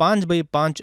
5x5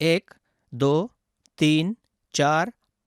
1, 2, 3, 4,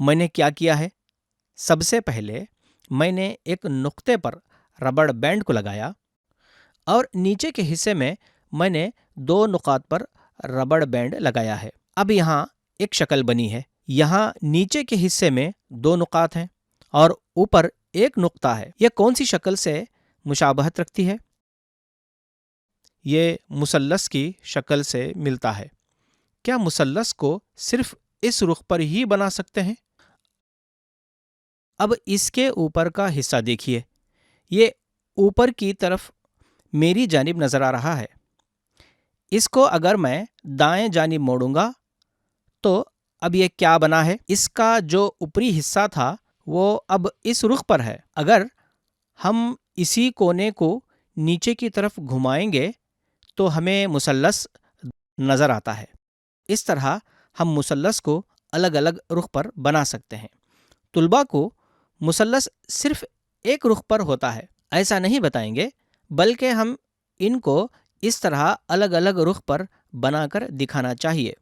میں نے کیا کیا ہے؟ سب سے پہلے میں نے ایک نقطے پر ربڑ بینڈ کو لگایا اور نیچے کے حصے میں میں نے 2 نقاط پر ربڑ بینڈ لگایا ہے۔ اب یہاں ایک شکل بنی ہے۔ یہاں نیچے کے حصے میں 2 نقاط ہیں اور اوپر ایک نقطہ ہے۔ یہ کون سی شکل سے مشابہت رکھتی ہے؟ یہ مثلث کی شکل سے ملتا ہے۔ کیا مثلث کو صرف اس رخ پر ہی بنا سکتے ہیں؟ اب اس کے اوپر کا حصہ دیکھیے، یہ اوپر کی طرف میری جانب نظر آ رہا ہے۔ اس کو اگر میں دائیں جانب موڑوں گا تو اب یہ کیا بنا ہے؟ اس کا جو اوپری حصہ تھا وہ اب اس رخ پر ہے۔ اگر ہم اسی کونے کو نیچے کی طرف گھمائیں گے تو ہمیں مثلث نظر آتا ہے۔ اس طرح ہم مثلث کو الگ الگ رخ پر بنا سکتے ہیں۔ طلباء کو مثلث صرف ایک رخ پر ہوتا ہے ایسا نہیں بتائیں گے، بلکہ ہم ان کو اس طرح الگ الگ رخ پر بنا کر دکھانا چاہیے۔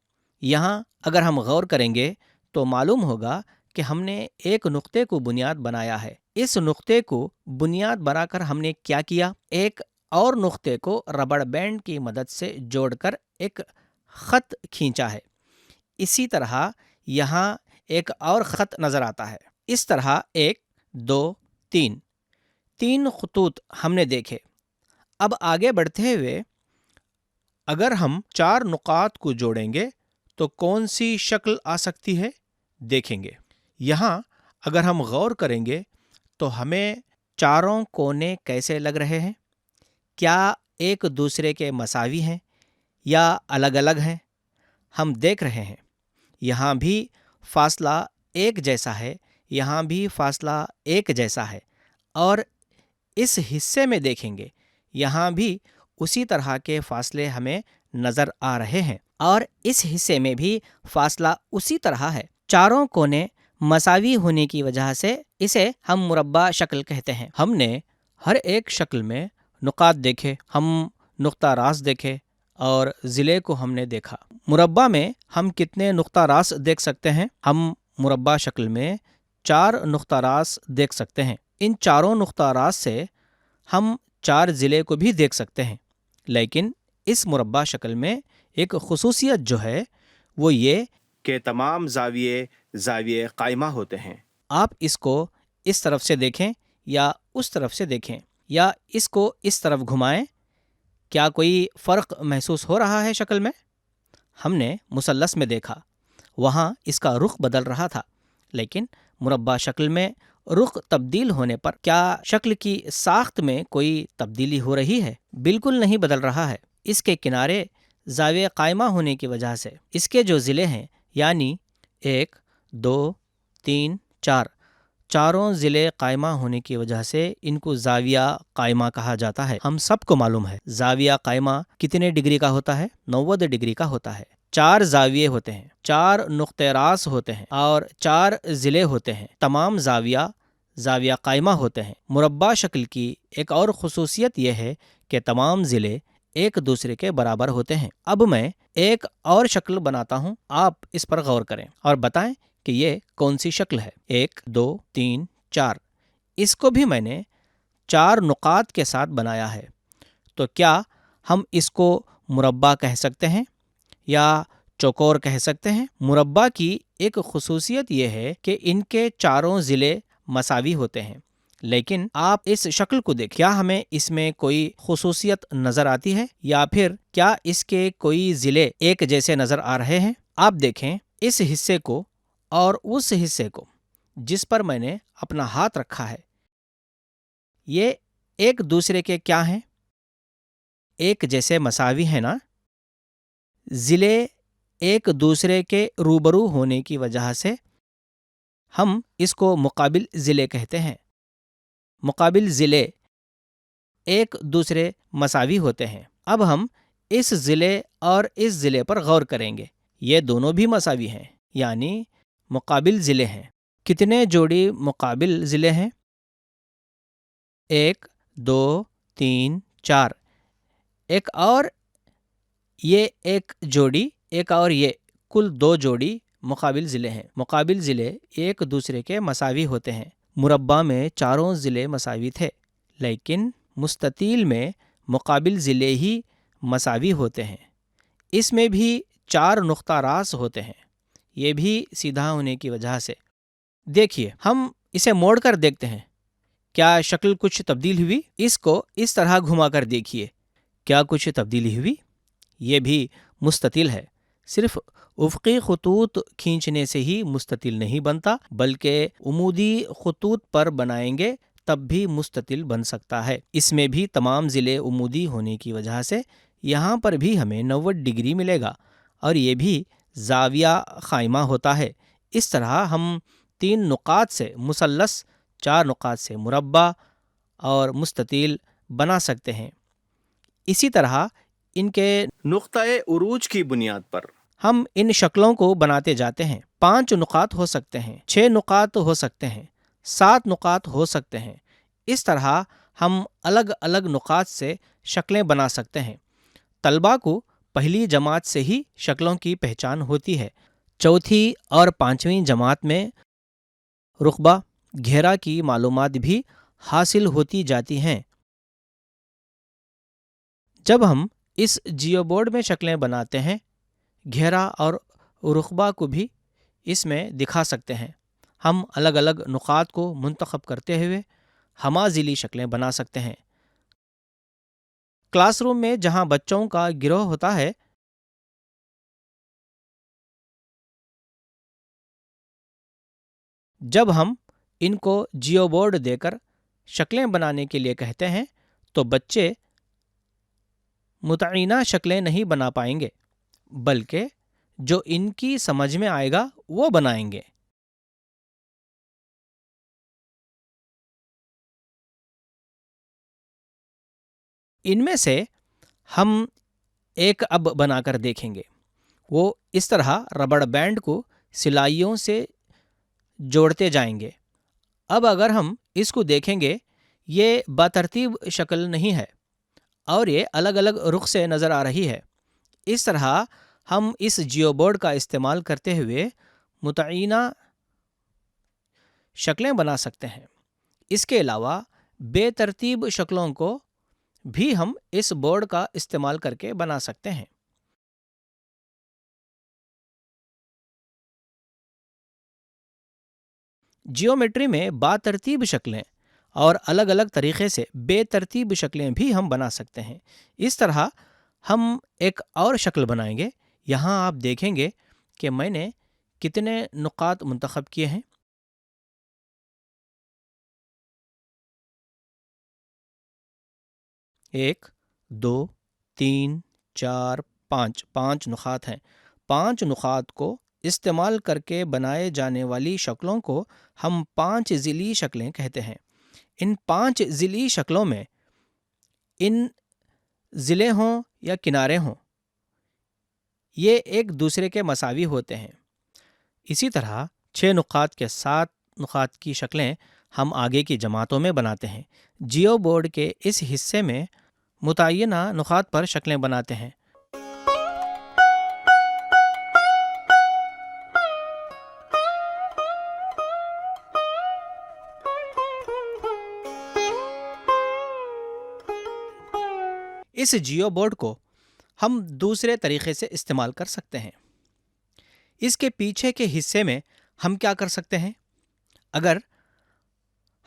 یہاں اگر ہم غور کریں گے تو معلوم ہوگا کہ ہم نے ایک نقطے کو بنیاد بنایا ہے۔ اس نقطے کو بنیاد بنا کر ہم نے کیا کیا؟ ایک اور نقطے کو ربڑ بینڈ کی مدد سے جوڑ کر ایک خط کھینچا ہے۔ اسی طرح یہاں ایک اور خط نظر آتا ہے۔ اس طرح 1 2 3 خطوط ہم نے دیکھے۔ اب آگے بڑھتے ہوئے اگر ہم 4 نقاط کو جوڑیں گے تو کون سی شکل آ سکتی ہے؟ دیکھیں گے۔ یہاں اگر ہم غور کریں گے تو ہمیں چاروں کونے کیسے لگ رہے ہیں؟ کیا ایک دوسرے کے مساوی ہیں یا الگ الگ ہیں؟ ہم دیکھ رہے ہیں یہاں بھی فاصلہ ایک جیسا ہے، یہاں بھی فاصلہ ایک جیسا ہے، اور اس حصے میں دیکھیں گے یہاں بھی اسی طرح کے فاصلے ہمیں نظر آ رہے ہیں، اور اس حصے میں بھی فاصلہ اسی طرح ہے۔ چاروں کونے مساوی ہونے کی وجہ سے اسے ہم مربع شکل کہتے ہیں۔ ہم نے ہر ایک شکل میں نقاط دیکھے، ہم نقطہ راست دیکھے اور ضلع کو ہم نے دیکھا۔ مربع میں ہم کتنے نقطہ راست دیکھ سکتے ہیں؟ ہم مربع شکل میں 4 نقطہ راست دیکھ سکتے ہیں۔ ان چاروں نقطہ راست سے ہم 4 ضلع کو بھی دیکھ سکتے ہیں، لیکن اس مربع شکل میں ایک خصوصیت جو ہے وہ یہ کہ تمام زاویے قائمہ ہوتے ہیں۔ آپ اس کو اس طرف سے دیکھیں یا اس طرف سے دیکھیں یا اس کو اس طرف گھمائیں، کیا کوئی فرق محسوس ہو رہا ہے شکل میں؟ ہم نے مثلث میں دیکھا، وہاں اس کا رخ بدل رہا تھا، لیکن مربع شکل میں رخ تبدیل ہونے پر کیا شکل کی ساخت میں کوئی تبدیلی ہو رہی ہے؟ بالکل نہیں بدل رہا ہے۔ اس کے کنارے زاویہ قائمہ ہونے کی وجہ سے اس کے جو ضلع ہیں یعنی 1 2 3 4 چاروں ضلع قائمہ ہونے کی وجہ سے ان کو زاویہ قائمہ کہا جاتا ہے۔ ہم سب کو معلوم ہے زاویہ قائمہ کتنے ڈگری کا ہوتا ہے؟ 90 ڈگری کا ہوتا ہے۔ 4 زاویے ہوتے ہیں، 4 نقطۂ راست ہوتے ہیں اور 4 ضلع ہوتے ہیں۔ تمام زاویہ قائمہ ہوتے ہیں۔ مربع شکل کی ایک اور خصوصیت یہ ہے کہ تمام ضلع ایک دوسرے کے برابر ہوتے ہیں۔ اب میں ایک اور شکل بناتا ہوں، آپ اس پر غور کریں اور بتائیں کہ یہ کون سی شکل ہے۔ 1 2 3 4 اس کو بھی میں نے 4 نقاط کے ساتھ بنایا ہے۔ تو کیا ہم اس کو مربع کہہ سکتے ہیں یا چوکور کہہ سکتے ہیں؟ مربع کی ایک خصوصیت یہ ہے کہ ان کے چاروں ضلع مساوی ہوتے ہیں، لیکن آپ اس شکل کو دیکھ، کیا ہمیں اس میں کوئی خصوصیت نظر آتی ہے یا پھر کیا اس کے کوئی ضلع ایک جیسے نظر آ رہے ہیں؟ آپ دیکھیں اس حصے کو اور اس حصے کو جس پر میں نے اپنا ہاتھ رکھا ہے، یہ ایک دوسرے کے کیا ہیں؟ ایک جیسے مساوی ہیں نا؟ ضلع ایک دوسرے کے روبرو ہونے کی وجہ سے ہم اس کو مقابل ضلع کہتے ہیں۔ مقابل ضلع ایک دوسرے مساوی ہوتے ہیں۔ اب ہم اس ضلع اور اس ضلع پر غور کریں گے، یہ دونوں بھی مساوی ہیں یعنی مقابل ضلع ہیں۔ کتنے جوڑی مقابل ضلع ہیں؟ 1 2 3 4 ایک اور یہ کل 2 جوڑی مقابل ضلع ہیں۔ مقابل ضلع ایک دوسرے کے مساوی ہوتے ہیں۔ مربع میں چاروں ضلع مساوی تھے، لیکن مستطیل میں مقابل ضلع ہی مساوی ہوتے ہیں۔ اس میں بھی 4 نقطہ راست ہوتے ہیں، یہ بھی سیدھا ہونے کی وجہ سے۔ دیکھیے، ہم اسے موڑ کر دیکھتے ہیں، کیا شکل کچھ تبدیل ہوئی؟ اس کو اس طرح گھما کر دیکھیے، کیا کچھ تبدیلی ہوئی؟ یہ بھی مستطیل ہے۔ صرف افقی خطوط کھینچنے سے ہی مستطیل نہیں بنتا، بلکہ عمودی خطوط پر بنائیں گے تب بھی مستطیل بن سکتا ہے۔ اس میں بھی تمام ضلع عمودی ہونے کی وجہ سے یہاں پر بھی ہمیں 90 ڈگری ملے گا، اور یہ بھی زاویہ قائمہ ہوتا ہے۔ اس طرح ہم 3 نقاط سے مثلث، 4 نقاط سے مربع اور مستطیل بنا سکتے ہیں۔ اسی طرح ان کے نقطۂ عروج کی بنیاد پر ہم ان شکلوں کو بناتے جاتے ہیں۔ 5 نقاط ہو سکتے ہیں، 6 نقاط ہو سکتے ہیں، 7 نقاط ہو سکتے ہیں۔ اس طرح ہم الگ الگ نقاط سے شکلیں بنا سکتے ہیں۔ طلباء کو پہلی جماعت سے ہی شکلوں کی پہچان ہوتی ہے۔ چوتھی اور 5ویں جماعت میں رقبہ، گھیرا کی معلومات بھی حاصل ہوتی جاتی ہیں۔ جب ہم اس جیو بورڈ میں شکلیں بناتے ہیں، گھیرا اور رقبہ کو بھی اس میں دکھا سکتے ہیں۔ ہم الگ الگ نقاط کو منتخب کرتے ہوئے ہمہ-ضلعی شکلیں بنا سکتے ہیں۔ کلاس روم میں جہاں بچوں کا گروہ ہوتا ہے، جب ہم ان کو جیو بورڈ دے کر شکلیں بنانے کے لیے کہتے ہیں تو بچے متعینہ شکلیں نہیں بنا پائیں گے، بلکہ جو ان کی سمجھ میں آئے گا وہ بنائیں گے۔ ان میں سے ہم ایک اب بنا کر دیکھیں گے۔ وہ اس طرح ربڑ بینڈ کو سلائیوں سے جوڑتے جائیں گے۔ اب اگر ہم اس کو دیکھیں گے، یہ بترتیب شکل نہیں ہے اور یہ الگ الگ رخ سے نظر آ رہی ہے۔ اس طرح ہم اس جیو بورڈ کا استعمال کرتے ہوئے متعینہ شکلیں بنا سکتے ہیں۔ اس کے علاوہ بے ترتیب شکلوں کو بھی ہم اس بورڈ کا استعمال کر کے بنا سکتے ہیں۔ جیومیٹری میں با ترتیب شکلیں اور الگ الگ طریقے سے بے ترتیب شکلیں بھی ہم بنا سکتے ہیں۔ اس طرح ہم ایک اور شکل بنائیں گے۔ یہاں آپ دیکھیں گے کہ میں نے کتنے نقاط منتخب کیے ہیں۔ ایک، 2، 3، 4، 5 نقاط ہیں۔ 5 نقاط کو استعمال کر کے بنائے جانے والی شکلوں کو ہم 5 ضلعی شکلیں کہتے ہیں۔ ان 5 ضلعی شکلوں میں ان ضلع ہوں یا کنارے ہوں، یہ ایک دوسرے کے مساوی ہوتے ہیں۔ اسی طرح 6 نقاط کے 7 نقاط کی شکلیں ہم آگے کی جماعتوں میں بناتے ہیں۔ جیو بورڈ کے اس حصے میں متعینہ نقاط پر شکلیں بناتے ہیں۔ اس جیو بورڈ کو ہم دوسرے طریقے سے استعمال کر سکتے ہیں۔ اس کے پیچھے کے حصے میں ہم کیا کر سکتے ہیں؟ اگر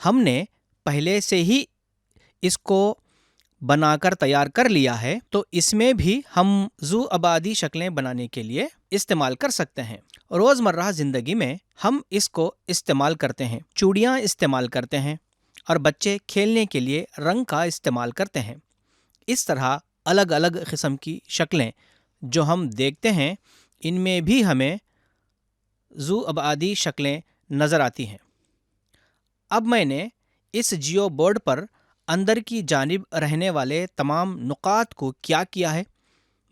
ہم نے پہلے سے ہی اس کو بنا کر تیار کر لیا ہے تو اس میں بھی ہم ذو ابعادی شکلیں بنانے کے لیے استعمال کر سکتے ہیں۔ روزمرہ زندگی میں ہم اس کو استعمال کرتے ہیں، چوڑیاں استعمال کرتے ہیں، اور بچے کھیلنے کے لیے رنگ کا استعمال کرتے ہیں۔ اس طرح الگ الگ قسم کی شکلیں جو ہم دیکھتے ہیں، ان میں بھی ہمیں ذو ابعادی شکلیں نظر آتی ہیں۔ اب میں نے اس جیو بورڈ پر اندر کی جانب رہنے والے تمام نقاط کو کیا کیا ہے؟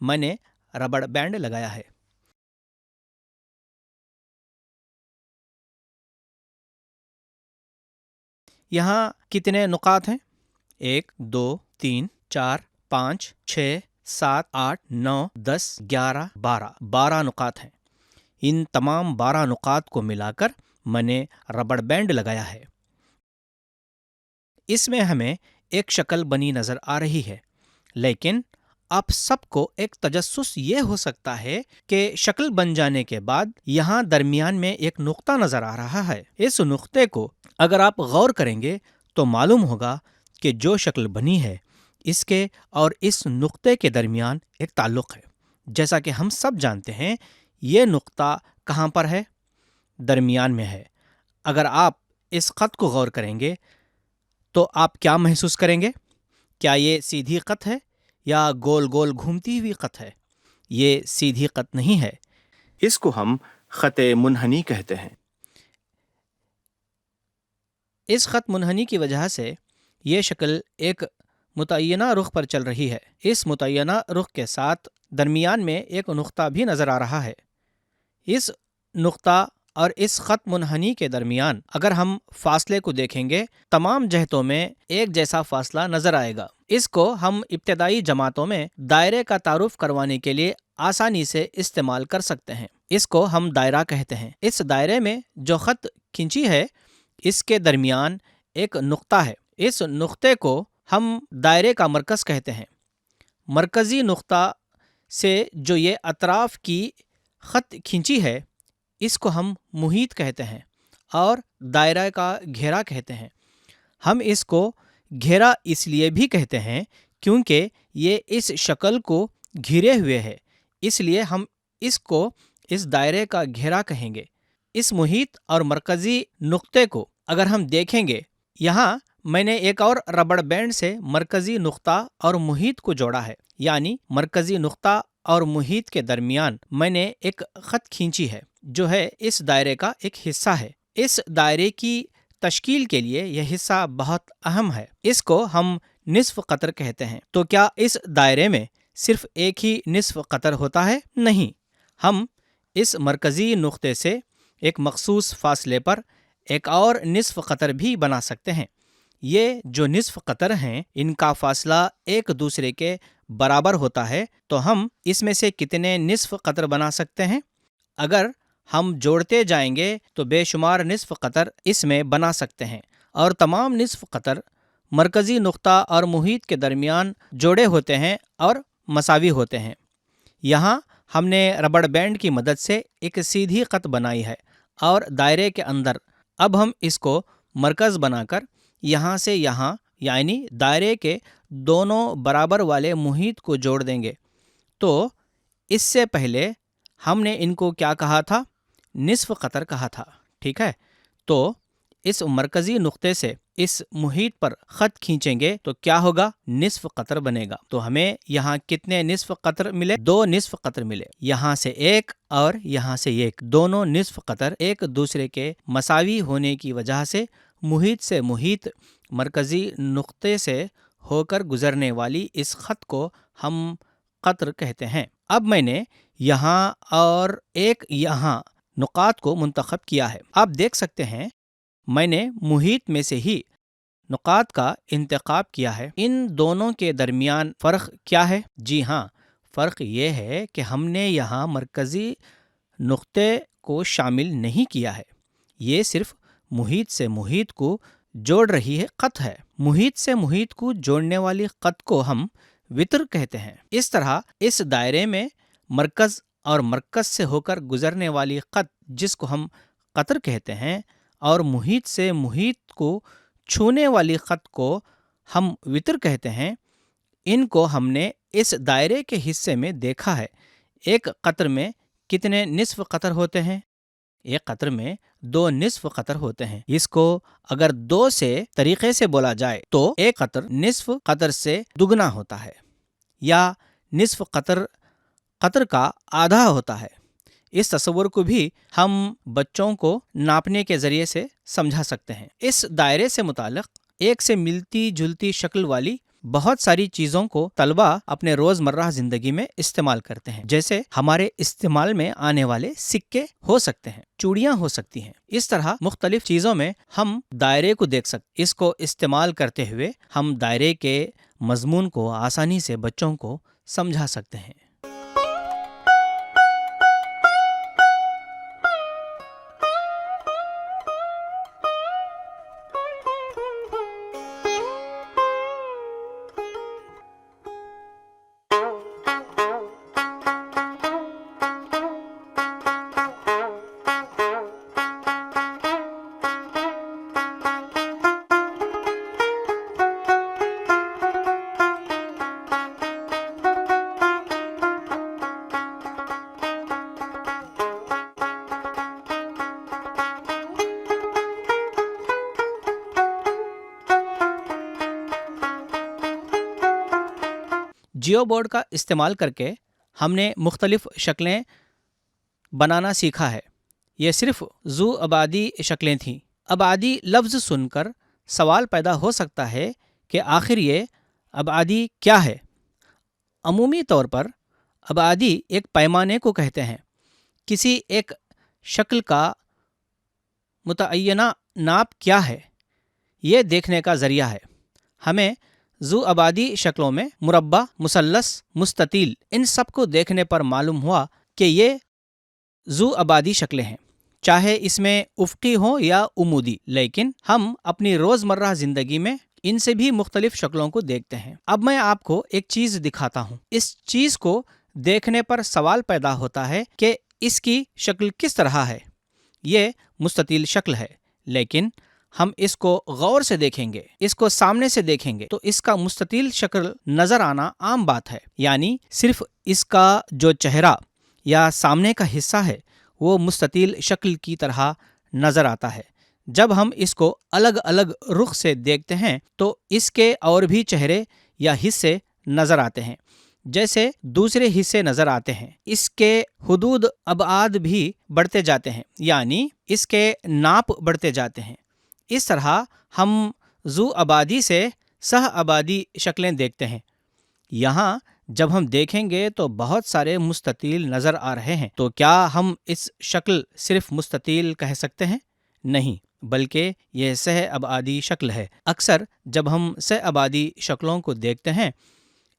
میں نے ربڑ بینڈ لگایا ہے۔ یہاں کتنے نقاط ہیں؟ 1، 2، 3، 4، 5، 6، 7، 8، 9، 10، 11، 12 نقاط ہیں۔ ان تمام 12 نقاط کو ملا کر میں نے ربڑ بینڈ لگایا ہے۔ اس میں ہمیں ایک شکل بنی نظر آ رہی ہے، لیکن آپ سب کو ایک تجسس یہ ہو سکتا ہے کہ شکل بن جانے کے بعد یہاں درمیان میں ایک نقطہ نظر آ رہا ہے۔ اس نقطے کو اگر آپ غور کریں گے تو معلوم ہوگا کہ جو شکل بنی ہے اس کے اور اس نقطے کے درمیان ایک تعلق ہے۔ جیسا کہ ہم سب جانتے ہیں، یہ نقطہ کہاں پر ہے؟ درمیان میں ہے۔ اگر آپ اس خط کو غور کریں گے تو آپ کیا محسوس کریں گے؟ کیا یہ سیدھی خط ہے یا گول گول گھومتی ہوئی خط ہے؟ یہ سیدھی خط نہیں ہے، اس کو ہم خط منحنی کہتے ہیں۔ اس خط منحنی کی وجہ سے یہ شکل ایک متعینہ رخ پر چل رہی ہے۔ اس متعینہ رخ کے ساتھ درمیان میں ایک نقطہ بھی نظر آ رہا ہے۔ اس نقطہ اور اس خط منحنی کے درمیان اگر ہم فاصلے کو دیکھیں گے، تمام جہتوں میں ایک جیسا فاصلہ نظر آئے گا۔ اس کو ہم ابتدائی جماعتوں میں دائرے کا تعارف کروانے کے لیے آسانی سے استعمال کر سکتے ہیں۔ اس کو ہم دائرہ کہتے ہیں۔ اس دائرے میں جو خط کھینچی ہے اس کے درمیان ایک نقطہ ہے۔ اس نقطے کو ہم دائرے کا مرکز کہتے ہیں۔ مرکزی نقطہ سے جو یہ اطراف کی خط کھینچی ہے اس کو ہم محیط کہتے ہیں اور دائرہ کا گھیرا کہتے ہیں۔ ہم اس کو گھیرا اس لیے بھی کہتے ہیں کیونکہ یہ اس شکل کو گھیرے ہوئے ہے، اس لیے ہم اس کو اس دائرے کا گھیرا کہیں گے۔ اس محیط اور مرکزی نقطے کو اگر ہم دیکھیں گے، یہاں میں نے ایک اور ربڑ بینڈ سے مرکزی نقطہ اور محیط کو جوڑا ہے، یعنی مرکزی نقطہ اور محیط کے درمیان میں نے ایک خط کھینچی ہے جو ہے اس دائرے کا ایک حصہ ہے۔ اس دائرے کی تشکیل کے لیے یہ حصہ بہت اہم ہے۔ اس کو ہم نصف قطر کہتے ہیں۔ تو کیا اس دائرے میں صرف ایک ہی نصف قطر ہوتا ہے؟ نہیں، ہم اس مرکزی نقطے سے ایک مخصوص فاصلے پر ایک اور نصف قطر بھی بنا سکتے ہیں۔ یہ جو نصف قطر ہیں ان کا فاصلہ ایک دوسرے کے برابر ہوتا ہے، تو ہم اس میں سے کتنے نصف قطر بنا سکتے ہیں؟ اگر ہم جوڑتے جائیں گے تو بے شمار نصف قطر اس میں بنا سکتے ہیں، اور تمام نصف قطر مرکزی نقطہ اور محیط کے درمیان جوڑے ہوتے ہیں اور مساوی ہوتے ہیں۔ یہاں ہم نے ربڑ بینڈ کی مدد سے ایک سیدھی خط بنائی ہے اور دائرے کے اندر اب ہم اس کو مرکز بنا کر یہاں سے یہاں یعنی دائرے کے دونوں برابر والے محیط کو جوڑ دیں گے۔ تو اس سے پہلے ہم نے ان کو کیا کہا تھا؟ نصف قطر کہا تھا، ٹھیک ہے؟ تو اس مرکزی نقطے سے اس محیط پر خط کھینچیں گے تو کیا ہوگا؟ نصف قطر بنے گا۔ تو ہمیں یہاں کتنے نصف قطر ملے؟ 2 نصف قطر ملے، یہاں سے ایک اور یہاں سے ایک۔ دونوں نصف قطر ایک دوسرے کے مساوی ہونے کی وجہ سے محیط سے محیط مرکزی نقطے سے ہو کر گزرنے والی اس خط کو ہم قطر کہتے ہیں۔ اب میں نے یہاں اور ایک یہاں نقاط کو منتخب کیا ہے۔ آپ دیکھ سکتے ہیں میں نے محیط میں سے ہی نقاط کا انتخاب کیا ہے۔ ان دونوں کے درمیان فرق کیا ہے؟ جی ہاں، فرق یہ ہے کہ ہم نے یہاں مرکزی نقطے کو شامل نہیں کیا ہے، یہ صرف محیط سے محیط کو جوڑ رہی ہے خط ہے۔ محیط سے محیط کو جوڑنے والی خط کو ہم وتر کہتے ہیں۔ اس طرح اس دائرے میں مرکز اور مرکز سے ہو کر گزرنے والی خط جس کو ہم قطر کہتے ہیں اور محیط سے محیط کو چھونے والی خط کو ہم وتر کہتے ہیں، ان کو ہم نے اس دائرے کے حصے میں دیکھا ہے۔ ایک قطر میں کتنے نصف قطر ہوتے ہیں؟ ایک قطر میں 2 نصف قطر ہوتے ہیں۔ اس کو اگر 2 سے طریقے سے بولا جائے تو ایک قطر نصف قطر سے دگنا ہوتا ہے، یا نصف قطر قطر کا آدھا ہوتا ہے۔ اس تصور کو بھی ہم بچوں کو ناپنے کے ذریعے سے سمجھا سکتے ہیں۔ اس دائرے سے متعلق ایک سے ملتی جلتی شکل والی بہت ساری چیزوں کو طلبہ اپنے روزمرہ زندگی میں استعمال کرتے ہیں، جیسے ہمارے استعمال میں آنے والے سکے ہو سکتے ہیں، چوڑیاں ہو سکتی ہیں۔ اس طرح مختلف چیزوں میں ہم دائرے کو دیکھ سکتے، اس کو استعمال کرتے ہوئے ہم دائرے کے مضمون کو آسانی سے بچوں کو سمجھا سکتے ہیں۔ جیو بورڈ کا استعمال کر کے ہم نے مختلف شکلیں بنانا سیکھا ہے۔ یہ صرف ذو ابعادی شکلیں تھیں۔ ابعادی لفظ سن کر سوال پیدا ہو سکتا ہے کہ آخر یہ ابعادی کیا ہے؟ عمومی طور پر ابعادی ایک پیمانے کو کہتے ہیں، کسی ایک شکل کا متعینہ ناپ کیا ہے یہ دیکھنے کا ذریعہ ہے۔ ہمیں ذو ابعادی شکلوں میں مربع، مثلث، مستطیل، ان سب کو دیکھنے پر معلوم ہوا کہ یہ ذو ابعادی شکلیں ہیں، چاہے اس میں افقی ہوں یا عمودی، لیکن ہم اپنی روزمرہ زندگی میں ان سے بھی مختلف شکلوں کو دیکھتے ہیں۔ اب میں آپ کو ایک چیز دکھاتا ہوں۔ اس چیز کو دیکھنے پر سوال پیدا ہوتا ہے کہ اس کی شکل کس طرح ہے۔ یہ مستطیل شکل ہے، لیکن ہم اس کو غور سے دیکھیں گے، اس کو سامنے سے دیکھیں گے تو اس کا مستطیل شکل نظر آنا عام بات ہے، یعنی صرف اس کا جو چہرہ یا سامنے کا حصہ ہے وہ مستطیل شکل کی طرح نظر آتا ہے۔ جب ہم اس کو الگ الگ رخ سے دیکھتے ہیں تو اس کے اور بھی چہرے یا حصے نظر آتے ہیں، جیسے دوسرے حصے نظر آتے ہیں۔ اس کے حدود ابعاد بھی بڑھتے جاتے ہیں، یعنی اس کے ناپ بڑھتے جاتے ہیں۔ اس طرح ہم ذو ابعادی سے سہ ابعادی شکلیں دیکھتے ہیں۔ یہاں جب ہم دیکھیں گے تو بہت سارے مستطیل نظر آ رہے ہیں، تو کیا ہم اس شکل صرف مستطیل کہہ سکتے ہیں؟ نہیں، بلکہ یہ سہ ابعادی شکل ہے۔ اکثر جب ہم سہ ابعادی شکلوں کو دیکھتے ہیں،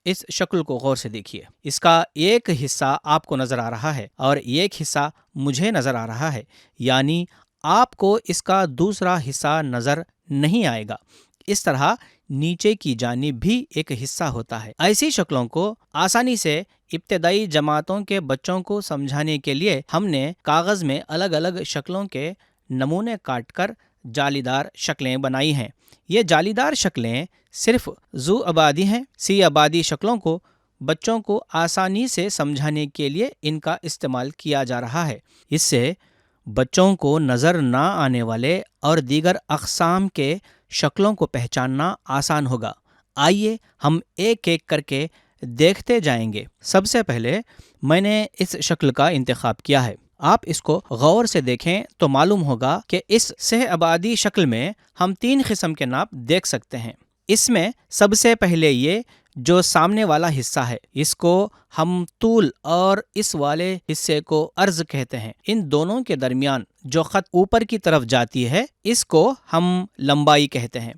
اس شکل کو غور سے دیکھیے۔ اس کا ایک حصہ آپ کو نظر آ رہا ہے اور ایک حصہ مجھے نظر آ رہا ہے، یعنی آپ کو اس کا دوسرا حصہ نظر نہیں آئے گا۔ اس طرح نیچے کی جانب بھی ایک حصہ ہوتا ہے۔ ایسی شکلوں کو آسانی سے ابتدائی جماعتوں کے بچوں کو سمجھانے کے لیے ہم نے کاغذ میں الگ الگ شکلوں کے نمونے کاٹ کر جالی دار شکلیں بنائی ہیں۔ یہ جالی دار شکلیں صرف ذو ابعادی ہیں۔ سی ابعادی شکلوں کو بچوں کو آسانی سے سمجھانے کے لیے ان کا استعمال کیا جا رہا ہے۔ اس سے بچوں کو نظر نہ آنے والے اور دیگر اقسام کے شکلوں کو پہچاننا آسان ہوگا۔ آئیے ہم ایک ایک کر کے دیکھتے جائیں گے۔ سب سے پہلے میں نے اس شکل کا انتخاب کیا ہے۔ آپ اس کو غور سے دیکھیں تو معلوم ہوگا کہ اس سہ ابعادی شکل میں ہم 3 قسم کے ناپ دیکھ سکتے ہیں۔ اس میں سب سے پہلے یہ جو سامنے والا حصہ ہے، اس کو ہم طول اور اس والے حصے کو عرض کہتے ہیں۔ ان دونوں کے درمیان جو خط اوپر کی طرف جاتی ہے اس کو ہم لمبائی کہتے ہیں۔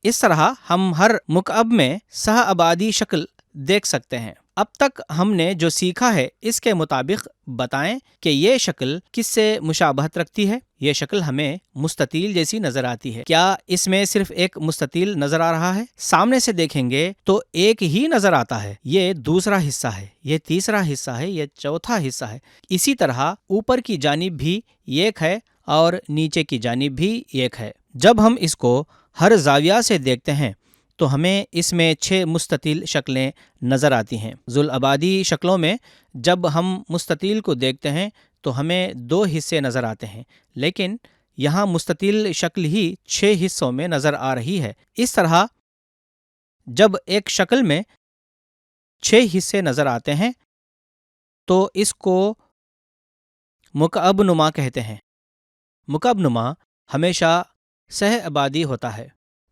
اس طرح ہم ہر مکعب میں سہ ابعادی شکل دیکھ سکتے ہیں۔ اب تک ہم نے جو سیکھا ہے اس کے مطابق بتائیں کہ یہ شکل کس سے مشابہت رکھتی ہے۔ یہ شکل ہمیں مستطیل جیسی نظر آتی ہے۔ کیا اس میں صرف ایک مستطیل نظر آ رہا ہے؟ سامنے سے دیکھیں گے تو ایک ہی نظر آتا ہے۔ یہ دوسرا حصہ ہے، یہ تیسرا حصہ ہے، یہ چوتھا حصہ ہے۔ اسی طرح اوپر کی جانب بھی ایک ہے اور نیچے کی جانب بھی ایک ہے۔ جب ہم اس کو ہر زاویہ سے دیکھتے ہیں تو ہمیں اس میں 6 مستطیل شکلیں نظر آتی ہیں۔ ذو الابعادی شکلوں میں جب ہم مستطیل کو دیکھتے ہیں تو ہمیں 2 حصے نظر آتے ہیں، لیکن یہاں مستطیل شکل ہی 6 حصوں میں نظر آ رہی ہے۔ اس طرح جب ایک شکل میں 6 حصے نظر آتے ہیں تو اس کو مکعب نما کہتے ہیں۔ مکعب نما ہمیشہ سہ ابعادی ہوتا ہے،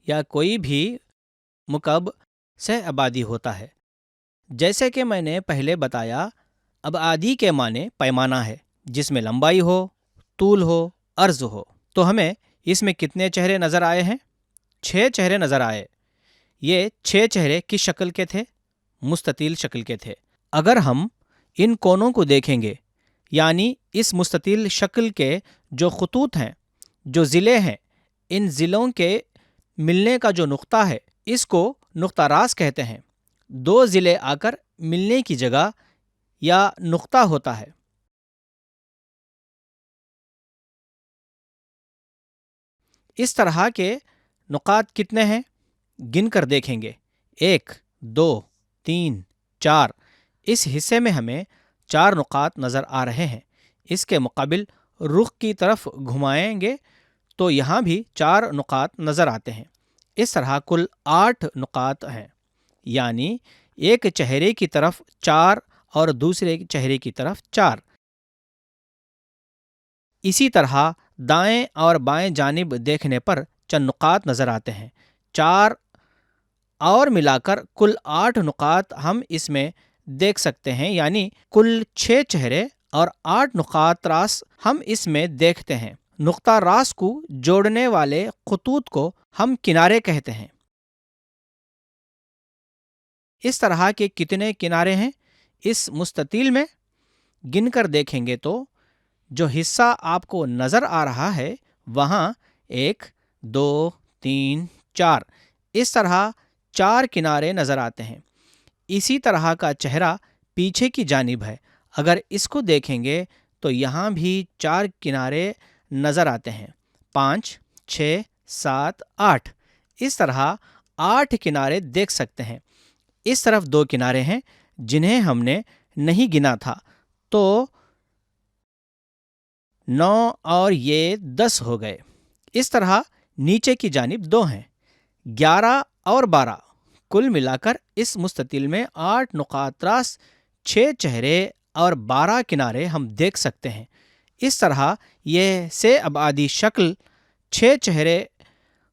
یا کوئی بھی مکعب سہ ابعادی ہوتا ہے۔ جیسے کہ میں نے پہلے بتایا، ابعادی کے معنی پیمانہ ہے، جس میں لمبائی ہو، طول ہو، عرض ہو۔ تو ہمیں اس میں کتنے چہرے نظر آئے ہیں؟ 6 چہرے نظر آئے۔ یہ 6 چہرے کس شکل کے تھے؟ مستطیل شکل کے تھے۔ اگر ہم ان کونوں کو دیکھیں گے، یعنی اس مستطیل شکل کے جو خطوط ہیں، جو ضلع ہیں، ان ضلعوں کے ملنے کا جو نقطہ ہے اس کو نقطہ راس کہتے ہیں۔ 2 ضلع آ کر ملنے کی جگہ یا نقطہ ہوتا ہے۔ اس طرح کے نقاط کتنے ہیں؟ گن کر دیکھیں گے۔ 1 2 3 4۔ اس حصے میں ہمیں 4 نقاط نظر آ رہے ہیں۔ اس کے مقابل رخ کی طرف گھمائیں گے تو یہاں بھی 4 نقاط نظر آتے ہیں۔ اس طرح کل 8 نقاط ہیں۔ یعنی ایک چہرے کی طرف 4 اور دوسرے چہرے کی طرف 4۔ اسی طرح دائیں اور بائیں جانب دیکھنے پر چند نقاط نظر آتے ہیں۔ 4 اور ملا کر کل 8 نقاط ہم اس میں دیکھ سکتے ہیں، یعنی کل 6 چہرے اور 8 نقاط راس ہم اس میں دیکھتے ہیں۔ نقطہ راس کو جوڑنے والے خطوط کو ہم کنارے کہتے ہیں۔ اس طرح کے کتنے کنارے ہیں اس مستطیل میں؟ گن کر دیکھیں گے تو جو حصہ آپ کو نظر آ رہا ہے وہاں 1 2 3 4 اس طرح 4 کنارے نظر آتے ہیں۔ اسی طرح کا چہرہ پیچھے کی جانب ہے۔ اگر اس کو دیکھیں گے تو یہاں بھی 4 کنارے نظر آتے ہیں، 5 6 7 8۔ اس طرح 8 کنارے دیکھ سکتے ہیں۔ اس طرف 2 کنارے ہیں جنہیں ہم نے نہیں گنا تھا، تو 9 اور یہ 10 ہو گئے۔ اس طرح نیچے کی جانب 2 ہیں، 11 اور 12۔ کل ملا کر اس مستطیل میں 8 نقاط راس، 6 چہرے اور 12 کنارے ہم دیکھ سکتے ہیں۔ اس طرح یہ سہ ابعادی شکل 6 چہرے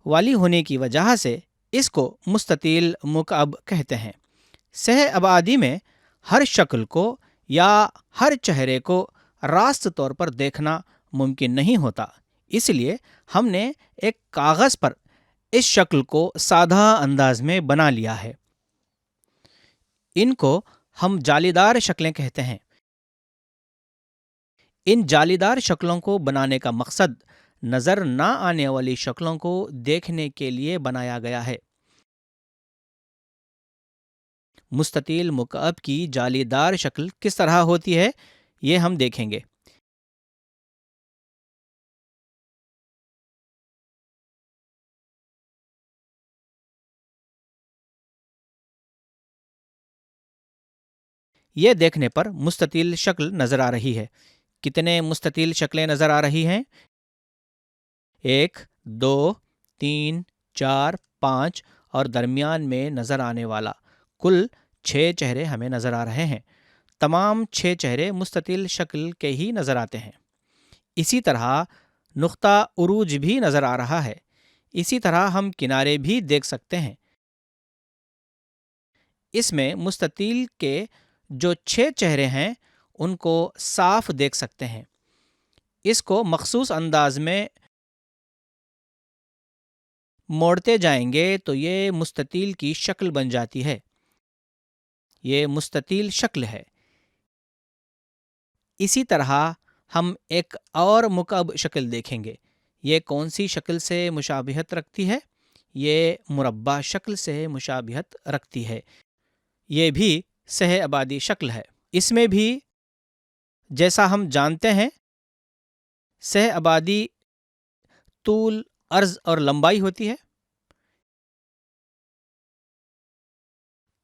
والی ہونے کی وجہ سے اس کو مستطیل مکعب کہتے ہیں۔ سہ ابعادی میں ہر شکل کو یا ہر چہرے کو راست طور پر دیکھنا ممکن نہیں ہوتا، اس لیے ہم نے ایک کاغذ پر اس شکل کو سادہ انداز میں بنا لیا ہے۔ ان کو ہم جالیدار شکلیں کہتے ہیں۔ ان جالیدار شکلوں کو بنانے کا مقصد نظر نہ آنے والی شکلوں کو دیکھنے کے لیے بنایا گیا ہے۔ مستطیل مکعب کی جالیدار شکل کس طرح ہوتی ہے یہ ہم دیکھیں گے۔ یہ دیکھنے پر مستطیل شکل نظر آ رہی ہے۔ کتنے مستطیل شکلیں نظر آ رہی ہیں؟ 1 2 3 4 5 اور درمیان میں نظر آنے والا کل 6 چہرے ہمیں نظر آ رہے ہیں۔ تمام 6 چہرے مستطیل شکل کے ہی نظر آتے ہیں۔ اسی طرح نقطہ عروج بھی نظر آ رہا ہے۔ اسی طرح ہم کنارے بھی دیکھ سکتے ہیں۔ اس میں مستطیل کے جو 6 چہرے ہیں ان کو صاف دیکھ سکتے ہیں۔ اس کو مخصوص انداز میں موڑتے جائیں گے تو یہ مستطیل کی شکل بن جاتی ہے۔ یہ مستطیل شکل ہے۔ اسی طرح ہم ایک اور مکعب شکل دیکھیں گے۔ یہ کون سی شکل سے مشابہت رکھتی ہے؟ یہ مربع شکل سے مشابہت رکھتی ہے۔ یہ بھی سہ ابعادی شکل ہے۔ اس میں بھی جیسا ہم جانتے ہیں سہ ابعادی طول، عرض اور لمبائی ہوتی ہے۔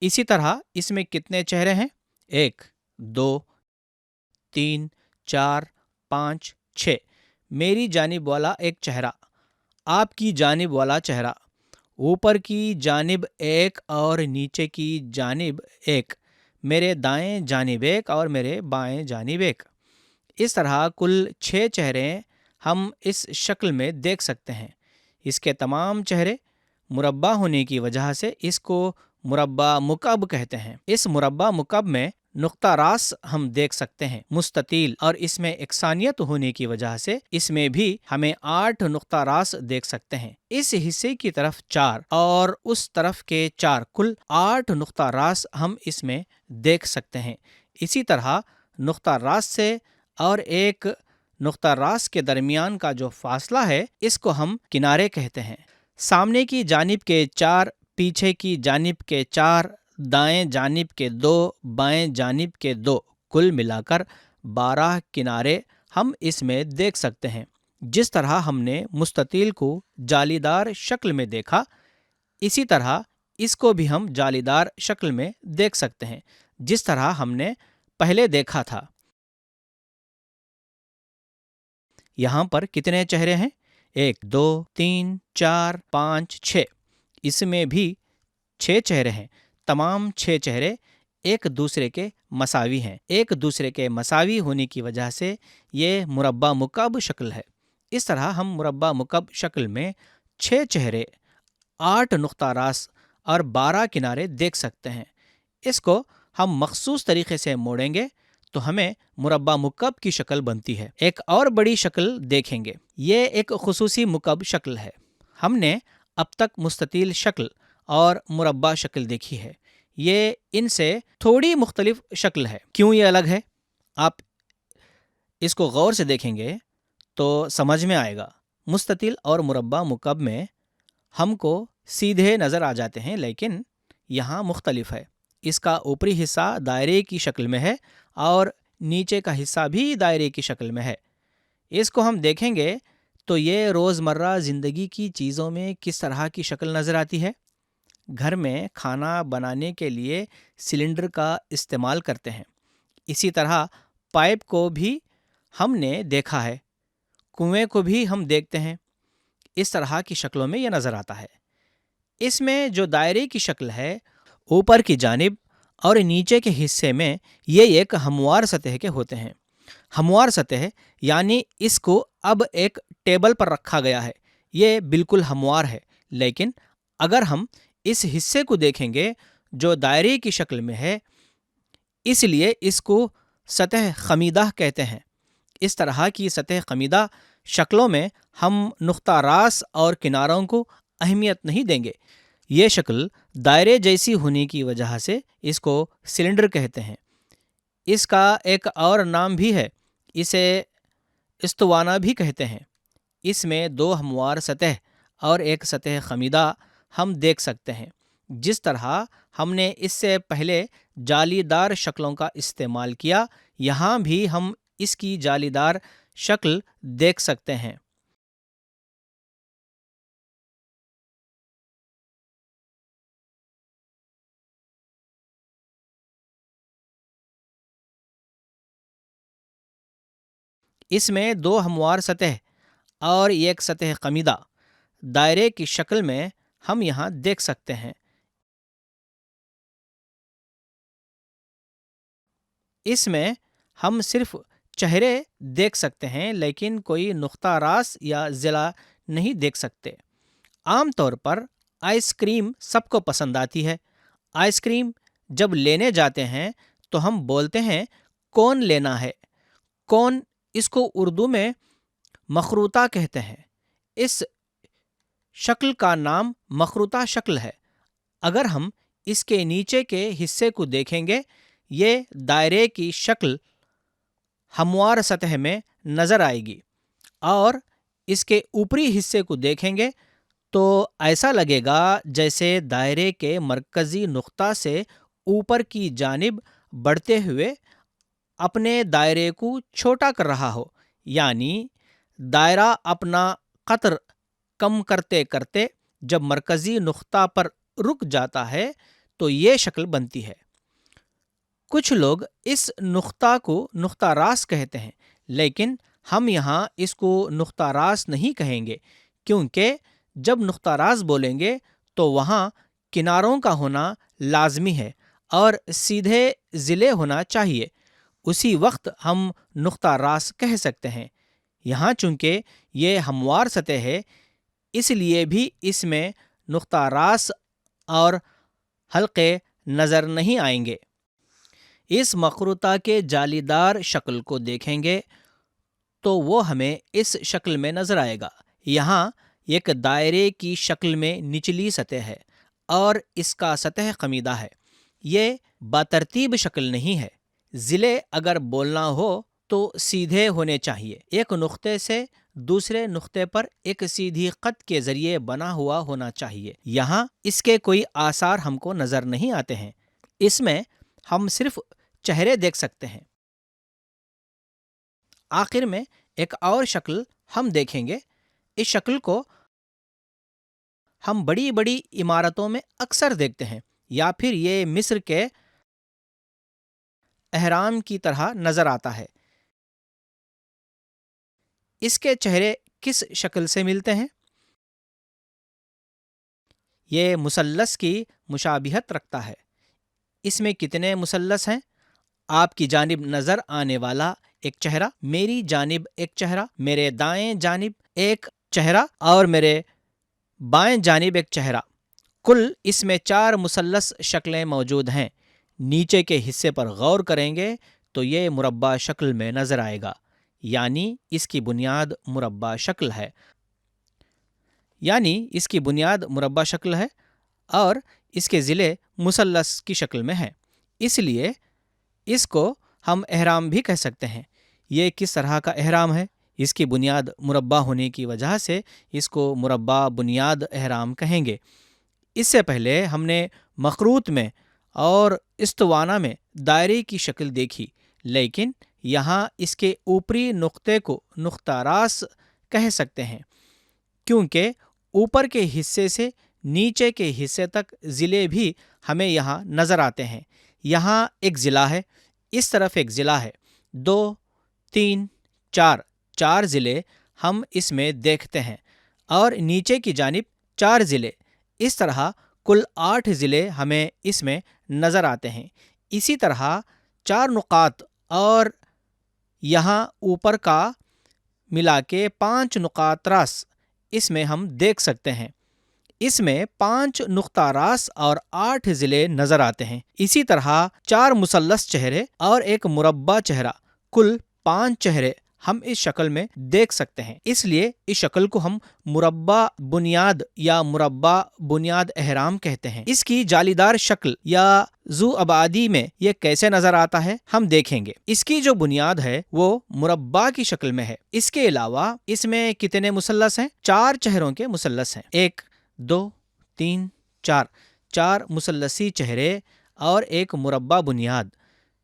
اسی طرح اس میں کتنے چہرے ہیں؟ 1 2 3 4 5 6۔ میری جانب والا ایک چہرہ، آپ کی جانب والا چہرہ، اوپر کی جانب 1 اور نیچے کی جانب 1، میرے دائیں جانب 1 اور میرے بائیں جانب 1۔ اس طرح کل 6 چہرے ہم اس شکل میں دیکھ سکتے ہیں۔ اس کے تمام چہرے مربع ہونے کی وجہ سے اس کو مربع مکعب کہتے ہیں۔ اس مربع مکعب میں نقطہ راس ہم دیکھ سکتے ہیں مستطیل، اور اس میں یکسانیت ہونے کی وجہ سے اس میں بھی ہمیں 8 نقطہ راس دیکھ سکتے ہیں۔ اس حصے کی طرف 4 اور اس طرف کے 4، کل 8 نقطہ راس ہم اس میں دیکھ سکتے ہیں۔ اسی طرح نقطہ راس سے اور ایک نقطہ راس کے درمیان کا جو فاصلہ ہے اس کو ہم کنارے کہتے ہیں۔ سامنے کی جانب کے 4، پیچھے کی جانب کے 4، دائیں جانب کے 2، بائیں جانب کے 2، کل ملا کر 12 کنارے ہم اس میں دیکھ سکتے ہیں۔ جس طرح ہم نے مستطیل کو جالیدار شکل میں دیکھا، اسی طرح اس کو بھی ہم جالیدار شکل میں دیکھ سکتے ہیں جس طرح ہم نے پہلے دیکھا تھا۔ یہاں پر کتنے چہرے ہیں؟ 1 2 3 4 5 6۔ اس میں بھی 6 چہرے ہیں۔ تمام 6 چہرے ایک دوسرے کے مساوی ہیں۔ ایک دوسرے کے مساوی ہونے کی وجہ سے یہ مربع مکعب شکل ہے۔ اس طرح ہم مربع مکعب شکل میں 6 چہرے، 8 نقطہ راست اور 12 کنارے دیکھ سکتے ہیں۔ اس کو ہم مخصوص طریقے سے موڑیں گے تو ہمیں مربع مکعب کی شکل بنتی ہے۔ ایک اور بڑی شکل دیکھیں گے۔ یہ ایک خصوصی مکعب شکل ہے۔ ہم نے اب تک مستطیل شکل اور مربع شکل دیکھی ہے۔ یہ ان سے تھوڑی مختلف شکل ہے۔ کیوں یہ الگ ہے؟ آپ اس کو غور سے دیکھیں گے تو سمجھ میں آئے گا۔ مستطیل اور مربع مکعب میں ہم کو سیدھے نظر آ جاتے ہیں، لیکن یہاں مختلف ہے۔ اس کا اوپری حصہ دائرے کی شکل میں ہے اور نیچے کا حصہ بھی دائرے کی شکل میں ہے۔ اس کو ہم دیکھیں گے تو یہ روزمرہ زندگی کی چیزوں میں کس طرح کی شکل نظر آتی ہے۔ گھر میں کھانا بنانے کے لیے سلنڈر کا استعمال کرتے ہیں۔ اسی طرح پائپ کو بھی ہم نے دیکھا ہے، کنویں کو بھی ہم دیکھتے ہیں۔ اس طرح کی شکلوں میں یہ نظر آتا ہے۔ اس میں جو دائرے کی شکل ہے، اوپر کی جانب اور نیچے کے حصے میں یہ ایک ہموار سطح کے ہوتے ہیں۔ ہموار سطح یعنی اس کو اب ایک ٹیبل پر رکھا گیا ہے، یہ بالکل ہموار ہے۔ لیکن اگر ہم اس حصے کو دیکھیں گے جو دائرے کی شکل میں ہے، اس لیے اس کو سطح خمیدہ کہتے ہیں۔ اس طرح کی سطح خمیدہ شکلوں میں ہم نقطہ راست اور کناروں کو اہمیت نہیں دیں گے۔ یہ شکل دائرے جیسی ہونے کی وجہ سے اس کو سلنڈر کہتے ہیں۔ اس کا ایک اور نام بھی ہے، اسے استوانہ بھی کہتے ہیں۔ اس میں 2 ہموار سطح اور ایک سطح خمیدہ ہم دیکھ سکتے ہیں۔ جس طرح ہم نے اس سے پہلے جالی دار شکلوں کا استعمال کیا، یہاں بھی ہم اس کی جالی دار شکل دیکھ سکتے ہیں۔ اس میں 2 ہموار سطح اور ایک سطح خمیدہ دائرے کی شکل میں ہم یہاں دیکھ سکتے ہیں۔ اس میں ہم صرف چہرے دیکھ سکتے ہیں، لیکن کوئی نقطہ راست یا ضلع نہیں دیکھ سکتے۔ عام طور پر آئس کریم سب کو پسند آتی ہے۔ آئس کریم جب لینے جاتے ہیں تو ہم بولتے ہیں کون لینا ہے۔ کون، اس کو اردو میں مخروطہ کہتے ہیں۔ اس شکل کا نام مخروطہ شکل ہے۔ اگر ہم اس کے نیچے کے حصے کو دیکھیں گے، یہ دائرے کی شکل ہموار سطح میں نظر آئے گی، اور اس کے اوپری حصے کو دیکھیں گے تو ایسا لگے گا جیسے دائرے کے مرکزی نقطہ سے اوپر کی جانب بڑھتے ہوئے اپنے دائرے کو چھوٹا کر رہا ہو، یعنی دائرہ اپنا قطر کم کرتے کرتے جب مرکزی نقطہ پر رک جاتا ہے تو یہ شکل بنتی ہے۔ کچھ لوگ اس نقطہ کو نقطہ راست کہتے ہیں، لیکن ہم یہاں اس کو نقطہ راست نہیں کہیں گے، کیونکہ جب نقطہ راست بولیں گے تو وہاں کناروں کا ہونا لازمی ہے اور سیدھے ضلع ہونا چاہیے۔ اسی وقت ہم نقطہ راست کہہ سکتے ہیں۔ یہاں چونکہ یہ ہموار سطح ہے، اس لیے بھی اس میں نقطہ راست اور حلقے نظر نہیں آئیں گے۔ اس مخروطہ کے جالی دار شکل کو دیکھیں گے تو وہ ہمیں اس شکل میں نظر آئے گا۔ یہاں ایک دائرے کی شکل میں نچلی سطح ہے اور اس کا سطح خمیدہ ہے۔ یہ بترتیب شکل نہیں ہے۔ ضلع اگر بولنا ہو تو سیدھے ہونے چاہیے۔ ایک نقطے سے دوسرے نقطے پر ایک سیدھی خط کے ذریعے بنا ہوا ہونا چاہیے۔ یہاں اس کے کوئی آثار ہم کو نظر نہیں آتے ہیں۔ اس میں ہم صرف چہرے دیکھ سکتے ہیں۔ آخر میں ایک اور شکل ہم دیکھیں گے۔ اس شکل کو ہم بڑی بڑی عمارتوں میں اکثر دیکھتے ہیں، یا پھر یہ مصر کے اہرام کی طرح نظر آتا ہے۔ اس کے چہرے کس شکل سے ملتے ہیں؟ یہ مثلث کی مشابہت رکھتا ہے۔ اس میں کتنے مثلث ہیں؟ آپ کی جانب نظر آنے والا ایک چہرہ، میری جانب ایک چہرہ، میرے دائیں جانب ایک چہرہ اور میرے بائیں جانب ایک چہرہ۔ کل اس میں 4 مثلث شکلیں موجود ہیں۔ نیچے کے حصے پر غور کریں گے تو یہ مربع شکل میں نظر آئے گا، یعنی اس کی بنیاد مربع شکل ہے اور اس کے ضلع مثلث کی شکل میں ہیں، اس لیے اس کو ہم احرام بھی کہہ سکتے ہیں۔ یہ کس طرح کا احرام ہے؟ اس کی بنیاد مربع ہونے کی وجہ سے اس کو مربع بنیاد احرام کہیں گے۔ اس سے پہلے ہم نے مخروط میں اور استوانہ میں دائرے کی شکل دیکھی، لیکن یہاں اس کے اوپری نقطے کو نقطہ راس کہہ سکتے ہیں، کیونکہ اوپر کے حصے سے نیچے کے حصے تک ضلع بھی ہمیں یہاں نظر آتے ہیں۔ یہاں ایک ضلع ہے، اس طرف ایک ضلع ہے، 2 3 4 ضلع ہم اس میں دیکھتے ہیں، اور نیچے کی جانب 4 ضلع، اس طرح کل 8 ضلع ہمیں اس میں نظر آتے ہیں۔ اسی طرح 4 نقاط اور یہاں اوپر کا ملا کے 5 نقاط راس اس میں ہم دیکھ سکتے ہیں۔ اس میں 5 نقطہ راس اور 8 ضلع نظر آتے ہیں۔ اسی طرح 4 مثلث چہرے اور ایک مربع چہرہ، کل 5 چہرے ہم اس شکل میں دیکھ سکتے ہیں۔ اس لیے اس شکل کو ہم مربع بنیاد یا مربع بنیاد احرام کہتے ہیں۔ اس کی جالیدار شکل یا ذو ابعادی میں یہ کیسے نظر آتا ہے ہم دیکھیں گے۔ اس کی جو بنیاد ہے وہ مربع کی شکل میں ہے۔ اس کے علاوہ اس میں کتنے مثلث ہیں؟ 4 چہروں کے مثلث ہیں، 1 2 3 4 مثلثی چہرے اور ایک مربع بنیاد۔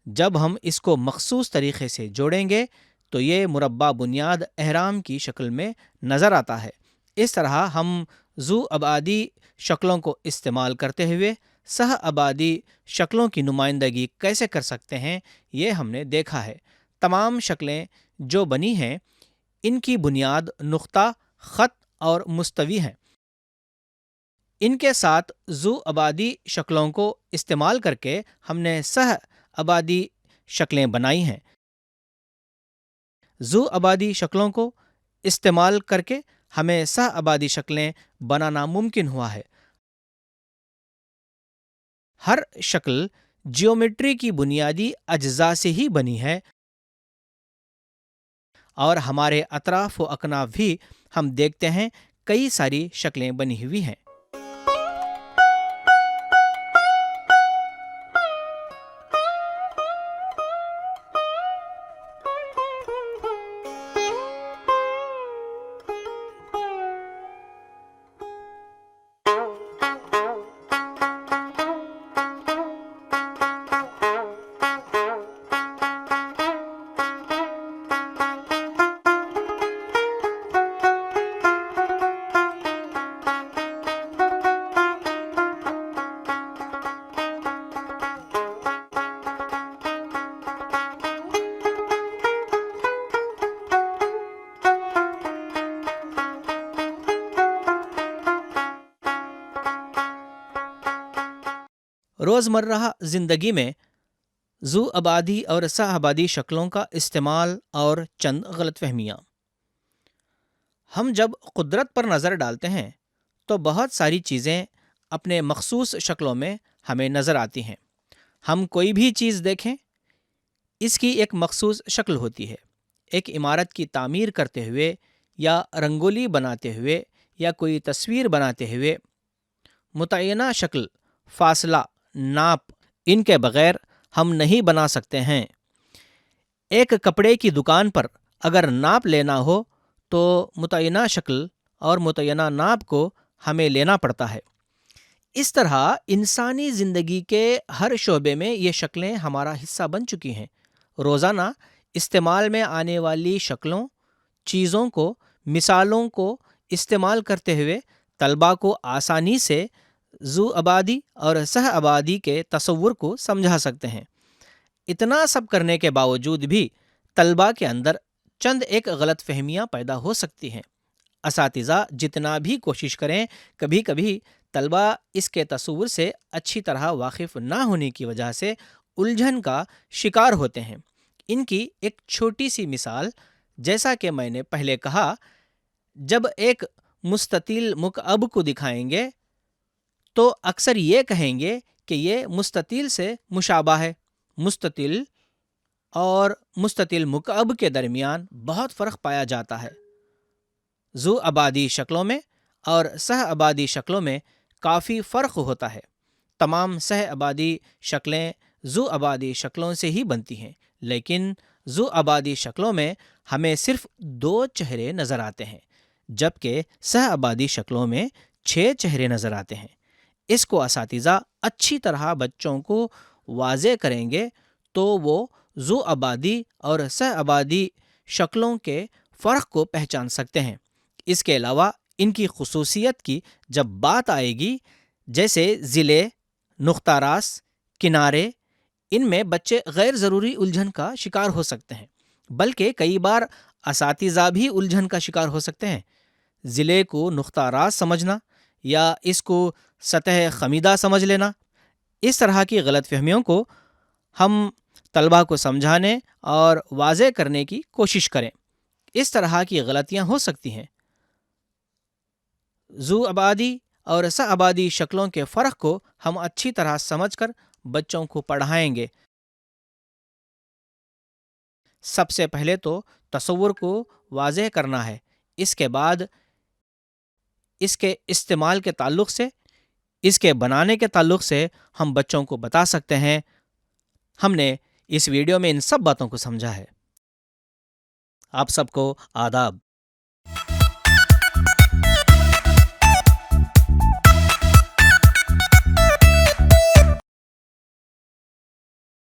جب ہم اس کو مخصوص طریقے سے جوڑیں گے تو یہ مربع بنیاد احرام کی شکل میں نظر آتا ہے۔ اس طرح ہم ذو ابعادی شکلوں کو استعمال کرتے ہوئے سہ ابعادی شکلوں کی نمائندگی کیسے کر سکتے ہیں، یہ ہم نے دیکھا ہے۔ تمام شکلیں جو بنی ہیں ان کی بنیاد نقطہ، خط اور مستوی ہیں۔ ان کے ساتھ ذو ابعادی شکلوں کو استعمال کر کے ہم نے سہ ابعادی شکلیں بنائی ہیں۔ ذو ابعادی شکلوں کو استعمال کر کے ہمیں سہ ابعادی شکلیں بنانا ممکن ہوا ہے۔ ہر شکل جیومیٹری کی بنیادی اجزاء سے ہی بنی ہے، اور ہمارے اطراف و اکناف بھی ہم دیکھتے ہیں کئی ساری شکلیں بنی ہوئی ہیں۔ روزمرہ زندگی میں ذو ابعادی اور سہ ابعادی شکلوں کا استعمال اور چند غلط فہمیاں۔ ہم جب قدرت پر نظر ڈالتے ہیں تو بہت ساری چیزیں اپنے مخصوص شکلوں میں ہمیں نظر آتی ہیں۔ ہم کوئی بھی چیز دیکھیں، اس کی ایک مخصوص شکل ہوتی ہے۔ ایک عمارت کی تعمیر کرتے ہوئے یا رنگولی بناتے ہوئے یا کوئی تصویر بناتے ہوئے متعینہ شکل، فاصلہ، ناپ، ان کے بغیر ہم نہیں بنا سکتے ہیں۔ ایک کپڑے کی دکان پر اگر ناپ لینا ہو تو متعینہ شکل اور متعینہ ناپ کو ہمیں لینا پڑتا ہے۔ اس طرح انسانی زندگی کے ہر شعبے میں یہ شکلیں ہمارا حصہ بن چکی ہیں۔ روزانہ استعمال میں آنے والی شکلوں، چیزوں کو، مثالوں کو استعمال کرتے ہوئے طلباء کو آسانی سے ذو ابعادی اور سہ ابعادی کے تصور کو سمجھا سکتے ہیں۔ اتنا سب کرنے کے باوجود بھی طلباء کے اندر چند ایک غلط فہمیاں پیدا ہو سکتی ہیں۔ اساتذہ جتنا بھی کوشش کریں، کبھی کبھی طلبہ اس کے تصور سے اچھی طرح واقف نہ ہونے کی وجہ سے الجھن کا شکار ہوتے ہیں۔ ان کی ایک چھوٹی سی مثال، جیسا کہ میں نے پہلے کہا، جب ایک مستطیل مکعب کو دکھائیں گے تو اکثر یہ کہیں گے کہ یہ مستطیل سے مشابہ ہے۔ مستطیل اور مستطیل مکعب کے درمیان بہت فرق پایا جاتا ہے۔ ذو ابعادی شکلوں میں اور سہ ابعادی شکلوں میں کافی فرق ہوتا ہے۔ تمام سہ ابعادی شکلیں ذو ابعادی شکلوں سے ہی بنتی ہیں، لیکن ذو ابعادی شکلوں میں ہمیں صرف 2 چہرے نظر آتے ہیں، جبکہ سہ ابعادی شکلوں میں 6 چہرے نظر آتے ہیں۔ اس کو اساتذہ اچھی طرح بچوں کو واضح کریں گے تو وہ ذو ابعادی اور سہ ابعادی شکلوں کے فرق کو پہچان سکتے ہیں۔ اس کے علاوہ ان کی خصوصیت کی جب بات آئے گی، جیسے ضلع، نقطہ راس، کنارے، ان میں بچے غیر ضروری الجھن کا شکار ہو سکتے ہیں، بلکہ کئی بار اساتذہ بھی الجھن کا شکار ہو سکتے ہیں۔ ضلع کو نقطہ راس سمجھنا یا اس کو سطح خمیدہ سمجھ لینا، اس طرح کی غلط فہمیوں کو ہم طلبہ کو سمجھانے اور واضح کرنے کی کوشش کریں۔ اس طرح کی غلطیاں ہو سکتی ہیں۔ ذو ابعادی اور سہ ابعادی شکلوں کے فرق کو ہم اچھی طرح سمجھ کر بچوں کو پڑھائیں گے۔ سب سے پہلے تو تصور کو واضح کرنا ہے، اس کے بعد اس کے استعمال کے تعلق سے، اس کے بنانے کے تعلق سے ہم بچوں کو بتا سکتے ہیں۔ ہم نے اس ویڈیو میں ان سب باتوں کو سمجھا ہے۔ آپ سب کو آداب۔